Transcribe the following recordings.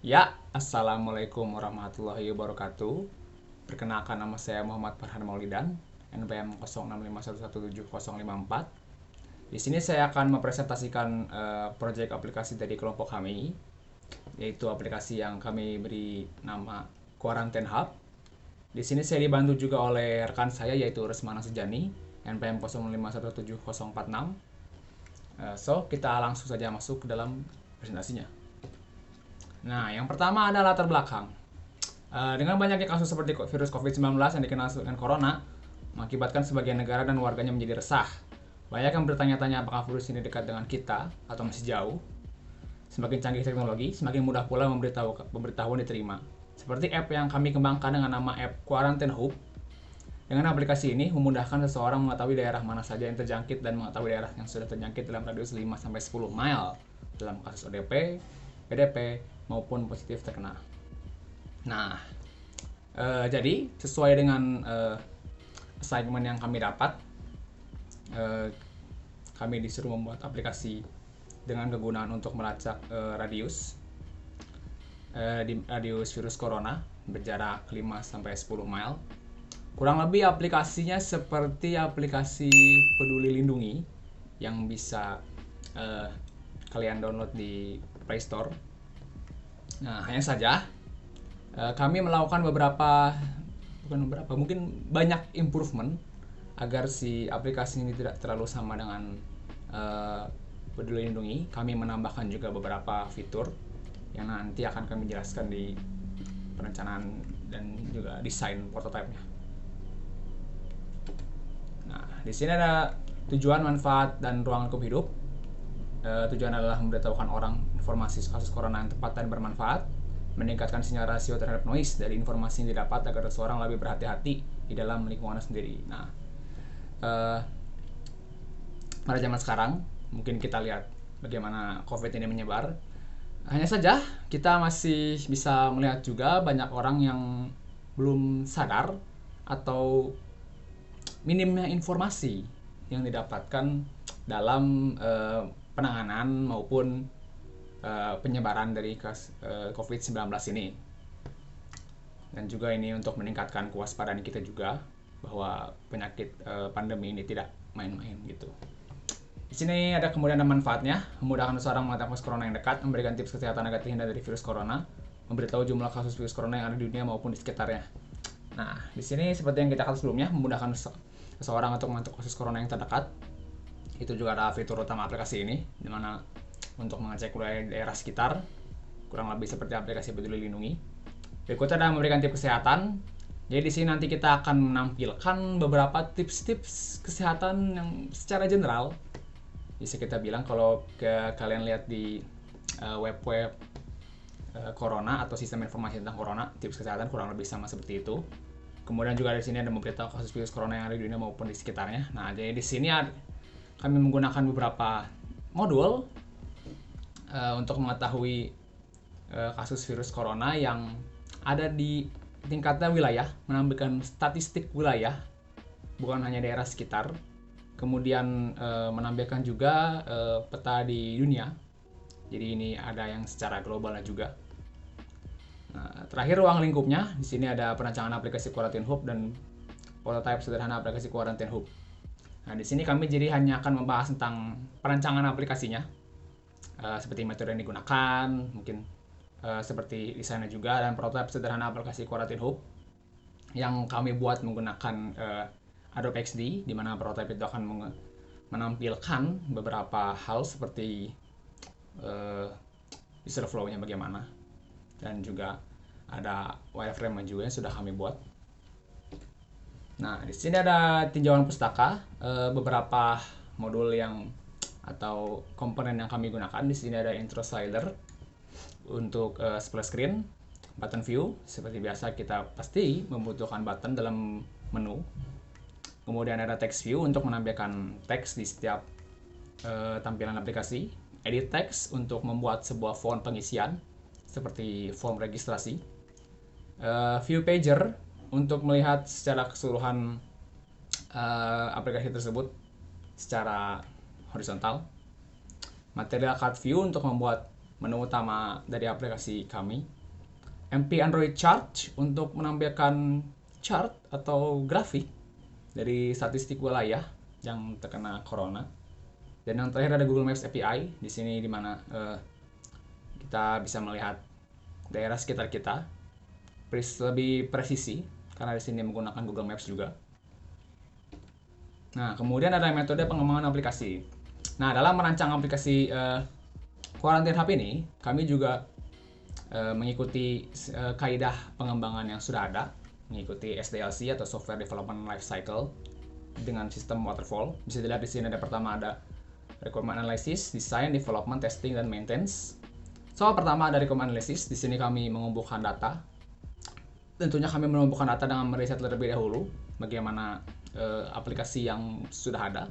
Ya, Assalamualaikum warahmatullahi wabarakatuh. Perkenalkan, nama saya Muhammad Farhan Maulidan, NPM 0651171054. Di sini saya akan mempresentasikan proyek aplikasi dari kelompok kami, yaitu aplikasi yang kami beri nama Quarantine Hub. Di sini saya dibantu juga oleh rekan saya, yaitu Resmana Sejani, NPM 05171046. So, kita langsung saja masuk ke dalam presentasinya. Nah, yang pertama adalah latar belakang. Dengan banyaknya kasus seperti virus COVID-19 yang dikenal dengan corona, mengakibatkan sebagian negara dan warganya menjadi resah. Banyak yang bertanya-tanya apakah virus ini dekat dengan kita atau masih jauh. Semakin canggih teknologi, semakin mudah pula pemberitahuan diterima. Seperti app yang kami kembangkan dengan nama app Quarantine Hub. Dengan aplikasi ini memudahkan seseorang mengetahui daerah mana saja yang terjangkit dan mengetahui daerah yang sudah terjangkit dalam radius 5-10 mile dalam kasus ODP, PDP, maupun positif terkena. Nah, jadi sesuai dengan assignment yang kami dapat, kami disuruh membuat aplikasi dengan kegunaan untuk melacak radius di radius virus corona berjarak 5-10 mile. Kurang lebih aplikasinya seperti aplikasi Peduli Lindungi yang bisa kalian download di Play Store. Nah, hanya saja kami melakukan mungkin banyak improvement agar si aplikasi ini tidak terlalu sama dengan Peduli Lindungi. Kami menambahkan juga beberapa fitur yang nanti akan kami jelaskan di perencanaan dan juga desain prototipenya. Nah, di sini ada tujuan, manfaat, dan ruang lingkup hidup. Tujuan adalah memberitahukan orang informasi kasus corona yang tepat dan bermanfaat, meningkatkan sinyal rasio terhadap noise dari informasi yang didapat agar seseorang lebih berhati-hati di dalam lingkungan sendiri. Nah, pada zaman sekarang, mungkin kita lihat bagaimana COVID ini menyebar. Hanya saja, kita masih bisa melihat juga banyak orang yang belum sadar atau minimnya informasi yang didapatkan dalam penanganan maupun penyebaran dari COVID-19 ini. Dan juga ini untuk meningkatkan kewaspadaan kita juga bahwa penyakit pandemi ini tidak main-main gitu. Di sini ada kemudian ada manfaatnya, memudahkan seseorang mengetahui kasus corona yang dekat, memberikan tips kesehatan agar terhindar dari virus corona, memberitahu jumlah kasus virus corona yang ada di dunia maupun di sekitarnya. Nah, di sini seperti yang kita katakan sebelumnya, memudahkan seseorang untuk memantau kasus corona yang terdekat. Itu juga ada fitur utama aplikasi ini, di mana untuk mengecek wilayah daerah sekitar, kurang lebih seperti aplikasi Peduli Lindungi. Berikutnya ada memberikan tips kesehatan. Jadi di sini nanti kita akan menampilkan beberapa tips-tips kesehatan yang secara general bisa kita bilang kalau kalian lihat di web-web corona atau sistem informasi tentang corona, tips kesehatan kurang lebih sama seperti itu. Kemudian juga di sini ada memberitahu kasus virus corona yang ada di dunia maupun di sekitarnya. Nah, jadi di sini kami menggunakan beberapa modul untuk mengetahui kasus virus corona yang ada di tingkatnya wilayah, menampilkan statistik wilayah, bukan hanya daerah sekitar. Kemudian menampilkan juga peta di dunia. Jadi ini ada yang secara globalnya juga. Nah, terakhir ruang lingkupnya. Di sini ada perancangan aplikasi Quarantine Hub dan prototipe sederhana aplikasi Quarantine Hub. Nah, di sini kami jadi hanya akan membahas tentang perancangan aplikasinya, seperti metode yang digunakan, mungkin seperti desainnya juga, dan prototipe sederhana aplikasi Quarantine Hub yang kami buat menggunakan Adobe XD, di mana prototipe itu akan menampilkan beberapa hal seperti user flow-nya bagaimana, dan juga ada wireframe juga yang sudah kami buat. Nah, di sini ada tinjauan pustaka, beberapa modul yang atau komponen yang kami gunakan. Di sini ada intro slider untuk splash screen, button view. Seperti biasa kita pasti membutuhkan button dalam menu. Kemudian ada text view untuk menampilkan teks di setiap tampilan aplikasi. Edit text untuk membuat sebuah font pengisian seperti form registrasi. View pager untuk melihat secara keseluruhan aplikasi tersebut secara horizontal. Material card view untuk menu utama dari aplikasi kami. MP Android Chart untuk menampilkan chart atau grafik dari statistik wilayah yang terkena corona. Dan yang terakhir ada Google Maps API di sini, di mana kita bisa melihat daerah sekitar kita lebih presisi karena di sini menggunakan Google Maps juga. Nah, kemudian ada metode pengembangan aplikasi. Nah, dalam merancang aplikasi Quarantine Hub ini, kami juga mengikuti kaidah pengembangan yang sudah ada, mengikuti SDLC atau Software Development Lifecycle dengan sistem waterfall. Bisa dilihat di sini ada pertama ada requirement analysis, design, development, testing, dan maintenance. So, pertama ada requirement analysis. Di sini kami mengumpulkan data. Tentunya kami mengumpulkan data dengan meriset terlebih dahulu bagaimana aplikasi yang sudah ada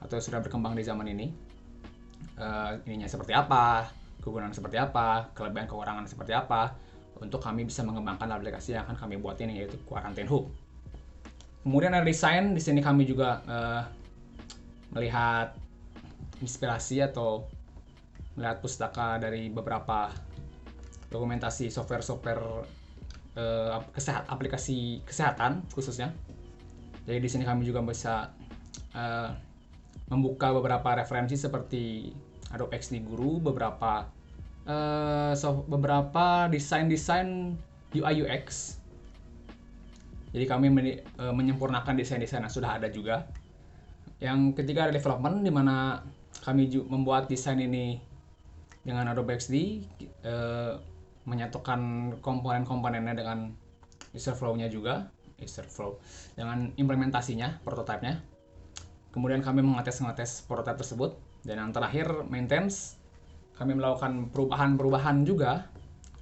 atau sudah berkembang di zaman ini. Ininya seperti apa, kegunaan seperti apa, kelebihan kekurangan seperti apa, untuk kami bisa mengembangkan aplikasi yang akan kami buat ini, yaitu Quarantine Hub. Kemudian ada desain. Di sini kami juga melihat inspirasi atau melihat pustaka dari beberapa dokumentasi software-software aplikasi kesehatan khususnya. Jadi di sini kami juga bisa membuka beberapa referensi seperti Adobe XD Guru, beberapa desain UI UX. Jadi kami menyempurnakan desain-desain yang sudah ada juga. Yang ketiga ada development, di mana kami membuat desain ini dengan Adobe XD, menyatukan komponen-komponennya dengan user flow-nya juga, dengan implementasinya, prototipenya. Kemudian kami mengetes prototipe tersebut. Dan yang terakhir, maintenance. Kami melakukan perubahan-perubahan juga,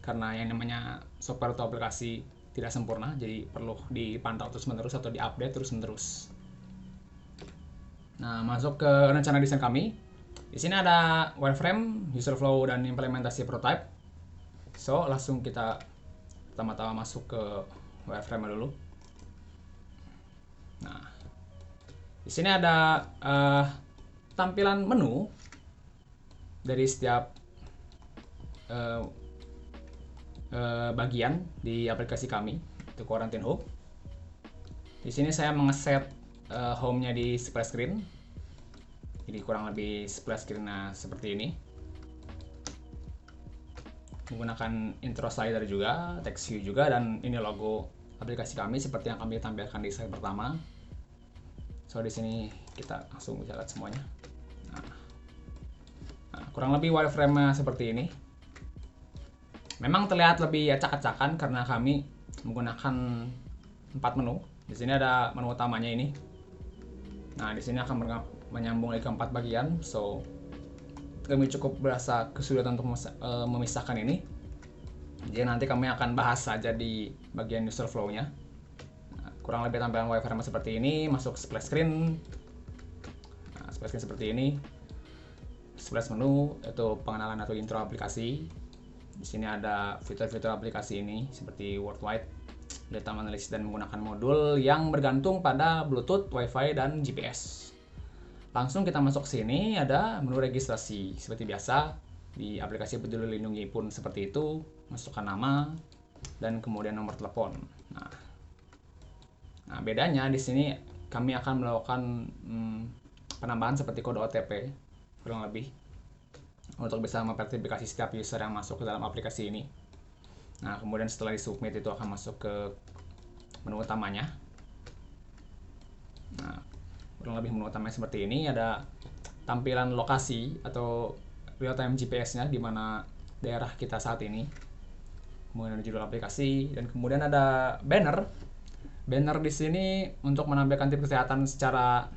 karena yang namanya software atau aplikasi tidak sempurna, jadi perlu dipantau terus-menerus atau diupdate terus-menerus. Nah, masuk ke rencana desain kami. Di sini ada wireframe, user flow, dan implementasi prototype. So, langsung kita pertama-tama masuk ke wireframe dulu. Nah, di sini ada tampilan menu dari setiap bagian di aplikasi kami, itu Quarantine Hub. Di sini saya mengeset home-nya di splash screen. Jadi kurang lebih splash screen-nya seperti ini. Menggunakan intro slider juga, text view juga, dan ini logo aplikasi kami seperti yang kami tampilkan di slide pertama. So, di sini kita langsung bisa lihat semuanya. Nah, kurang lebih wireframe-nya seperti ini. Memang terlihat lebih acak-acakan karena kami menggunakan 4 menu. Di sini ada menu utamanya ini. Nah, di sini akan menyambung lagi ke 4 bagian. So, kami cukup berasa kesulitan untuk memisahkan ini. Jadi nanti kami akan bahas saja di bagian user flow-nya. Nah, kurang lebih tampilan wireframe seperti ini. Masuk splash screen. Nah, splash screen seperti ini. Splash menu itu pengenalan atau intro aplikasi. Di sini ada fitur-fitur aplikasi ini seperti worldwide, data analysis, dan menggunakan modul yang bergantung pada Bluetooth, Wi-Fi, dan GPS. Langsung kita masuk ke sini, ada menu registrasi. Seperti biasa, di aplikasi Peduli Lindungi pun seperti itu. Masukkan nama, dan kemudian nomor telepon. Nah, bedanya di sini kami akan melakukan penambahan seperti kode OTP, kurang lebih, untuk bisa memverifikasi setiap user yang masuk ke dalam aplikasi ini. Nah, kemudian setelah disubmit itu akan masuk ke menu utamanya. Nah, kurang lebih menu utamanya seperti ini. Ada tampilan lokasi atau real time GPS-nya di mana daerah kita saat ini. Kemudian ada judul aplikasi, dan kemudian ada banner. Banner di sini untuk menampilkan tips kesehatan secara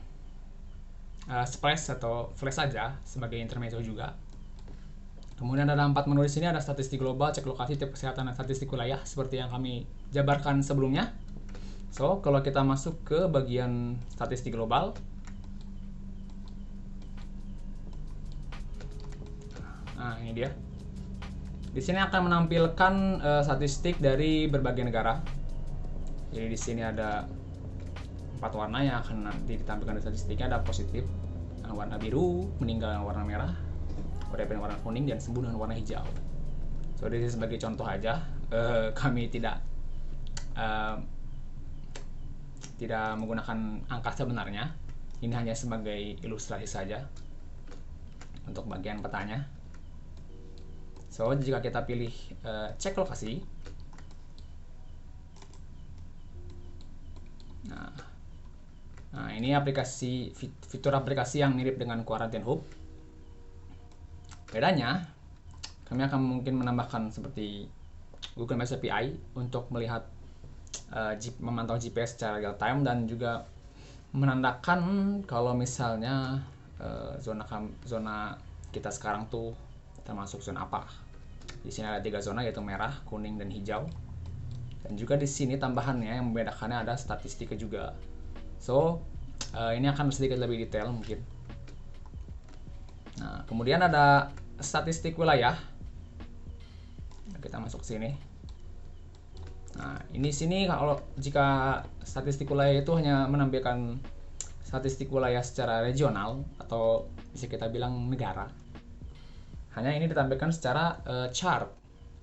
splash atau flash saja sebagai intermezzo juga. Kemudian ada 4 menu di sini, ada statistik global, cek lokasi, tips kesehatan, dan statistik wilayah seperti yang kami jabarkan sebelumnya. So, kalau kita masuk ke bagian statistik global, nah ini dia. Di sini akan menampilkan statistik dari berbagai negara. Jadi di sini ada 4 warna yang akan nanti ditampilkan di statistiknya. Ada positif, warna biru, meninggal, warna merah, OTP dengan warna kuning dan sembuh dengan warna hijau. So ini sebagai contoh aja, kami tidak menggunakan angka sebenarnya. Ini hanya sebagai ilustrasi saja untuk bagian petanya. So jika kita pilih cek lokasi, nah ini fitur aplikasi yang mirip dengan Quarantine Hub. Bedanya, kami akan mungkin menambahkan seperti Google Maps API untuk melihat memantau GPS secara real time dan juga menandakan kalau misalnya zona kita sekarang tuh termasuk zona apa. Di sini ada 3 zona, yaitu merah, kuning, dan hijau. Dan juga di sini tambahannya yang membedakannya ada statistiknya juga. So ini akan sedikit lebih detail mungkin. Nah, kemudian ada statistik wilayah. Kita masuk ke sini. Nah, sini kalau jika statistik wilayah itu hanya menampilkan statistik wilayah secara regional atau bisa kita bilang negara. Hanya ini ditampilkan secara chart.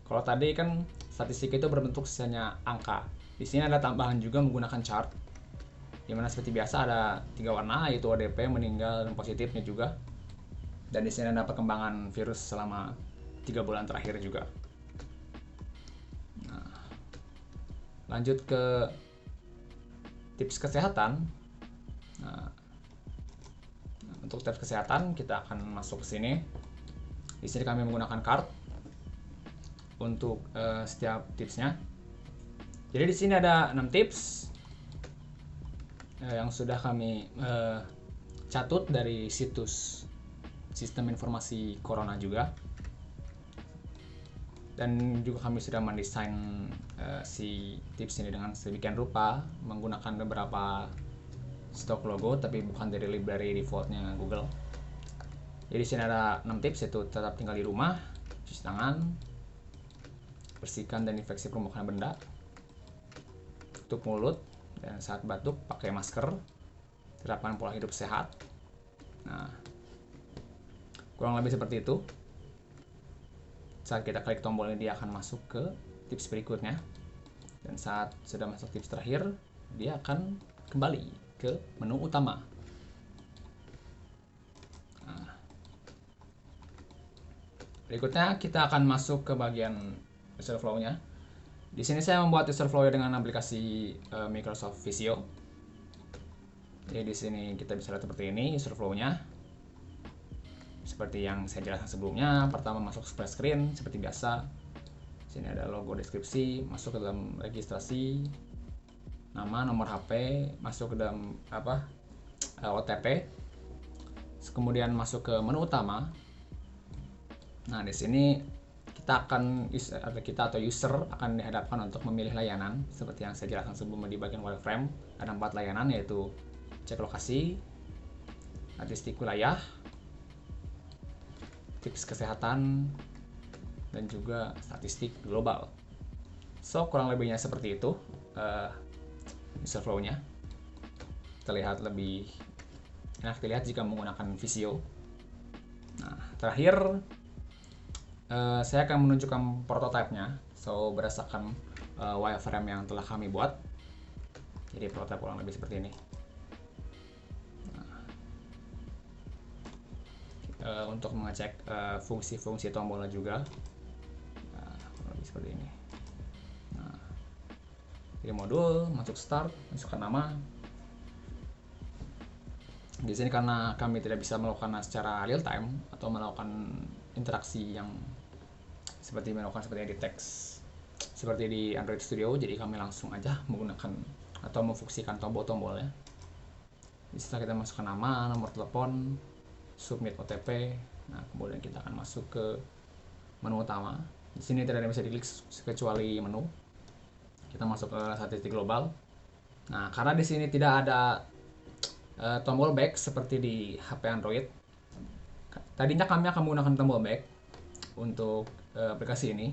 Kalau tadi kan statistik itu berbentuk hanya angka. Di sini ada tambahan juga menggunakan chart. Dimana seperti biasa ada 3 warna, yaitu ODP, meninggal, dan positifnya juga. Dan di sini ada perkembangan virus selama 3 bulan terakhir juga. Lanjut ke tips kesehatan. Nah, untuk tips kesehatan kita akan masuk ke sini. Di sini kami menggunakan card untuk setiap tipsnya. Jadi di sini ada 6 tips yang sudah kami catut dari situs sistem informasi corona juga. Dan juga kami sudah mendesain si tips ini dengan sedemikian rupa menggunakan beberapa stok logo, tapi bukan dari library defaultnya Google. Jadi di sini ada 6 tips, yaitu tetap tinggal di rumah, cuci tangan, bersihkan dan infeksi permukaan benda, tutup mulut, dan saat batuk pakai masker, terapkan pola hidup sehat. Nah, kurang lebih seperti itu. Saat kita klik tombol ini, dia akan masuk ke tips berikutnya. Dan saat sudah masuk tips terakhir, dia akan kembali ke menu utama. Nah, berikutnya kita akan masuk ke bagian user flow-nya. Di sini saya membuat user flow dengan aplikasi Microsoft Visio. Jadi di sini kita bisa lihat seperti ini user flow-nya. Seperti yang saya jelaskan sebelumnya, pertama masuk splash screen seperti biasa. Sini ada logo, deskripsi, masuk ke dalam registrasi, nama, nomor HP, masuk ke dalam OTP. Kemudian masuk ke menu utama. Nah, di sini kita atau user akan dihadapkan untuk memilih layanan seperti yang saya jelaskan sebelumnya di bagian wireframe. Ada 4 layanan, yaitu cek lokasi, statistik wilayah, tips kesehatan, dan juga statistik global. So kurang lebihnya seperti itu user flow-nya. Terlihat lebih enak dilihat jika menggunakan Visio. Nah, terakhir saya akan menunjukkan prototipenya. So berdasarkan wireframe yang telah kami buat. Jadi prototipe kurang lebih seperti ini. Untuk mengecek fungsi-fungsi tombolnya juga, lebih seperti ini. Nah, pilih modul, masuk start, masukkan nama. Di sini karena kami tidak bisa melakukan secara real time atau melakukan interaksi yang seperti di teks seperti di Android Studio, jadi kami langsung aja menggunakan atau memfungsikan tombol-tombolnya. Setelah kita masukkan nama, nomor telepon, submit OTP. Nah, kemudian kita akan masuk ke menu utama. Di sini tidak ada yang bisa diklik kecuali menu. Kita masuk ke statistik global. Nah, karena di sini tidak ada tombol back seperti di HP Android. Tadinya kami akan menggunakan tombol back untuk aplikasi ini.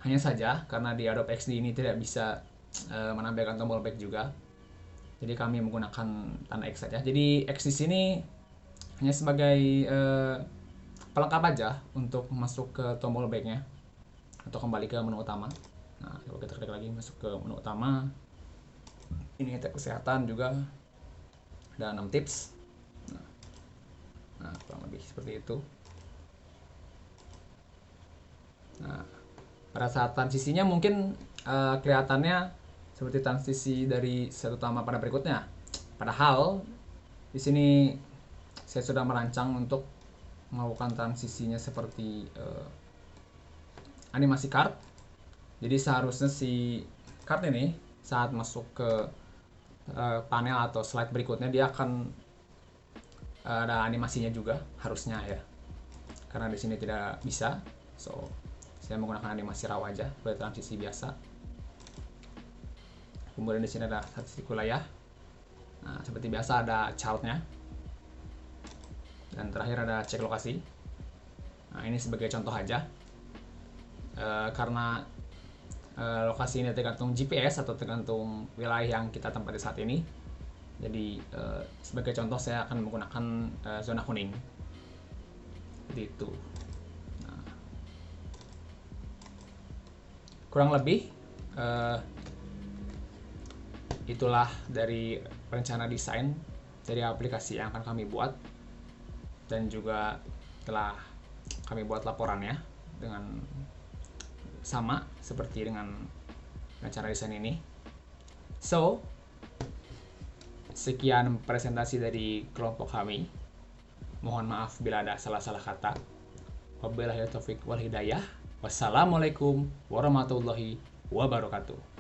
Hanya saja karena di Adobe XD ini tidak bisa menampilkan tombol back juga. Jadi kami menggunakan tanda X saja. Jadi X di sini hanya sebagai pelengkap aja untuk masuk ke tombol backnya atau kembali ke menu utama. Nah, kalau kita klik lagi masuk ke menu utama, ini tab kesehatan juga ada 6 tips. Nah, kurang lebih seperti itu. Nah, pada saat transisinya mungkin kelihatannya seperti transisi dari satu utama pada berikutnya. Padahal di sini saya sudah merancang untuk melakukan transisinya seperti animasi card. Jadi seharusnya si card ini saat masuk ke panel atau slide berikutnya dia akan ada animasinya juga harusnya ya. Karena di sini tidak bisa, so saya menggunakan animasi raw aja buat transisi biasa. Kemudian di sini ada statistik wilayah. Nah, seperti biasa ada chartnya. Dan terakhir ada cek lokasi. Nah, ini sebagai contoh aja. Karena lokasi ini tergantung GPS atau tergantung wilayah yang kita tempati saat ini. Jadi sebagai contoh saya akan menggunakan zona kuning. Seperti itu. Nah, kurang lebih itulah dari rencana desain dari aplikasi yang akan kami buat, dan juga telah kami buat laporannya dengan sama seperti dengan rencana desain ini. So, sekian presentasi dari kelompok kami. Mohon maaf bila ada salah-salah kata. Wabillahi taufiq wal hidayah. Wassalamualaikum warahmatullahi wabarakatuh.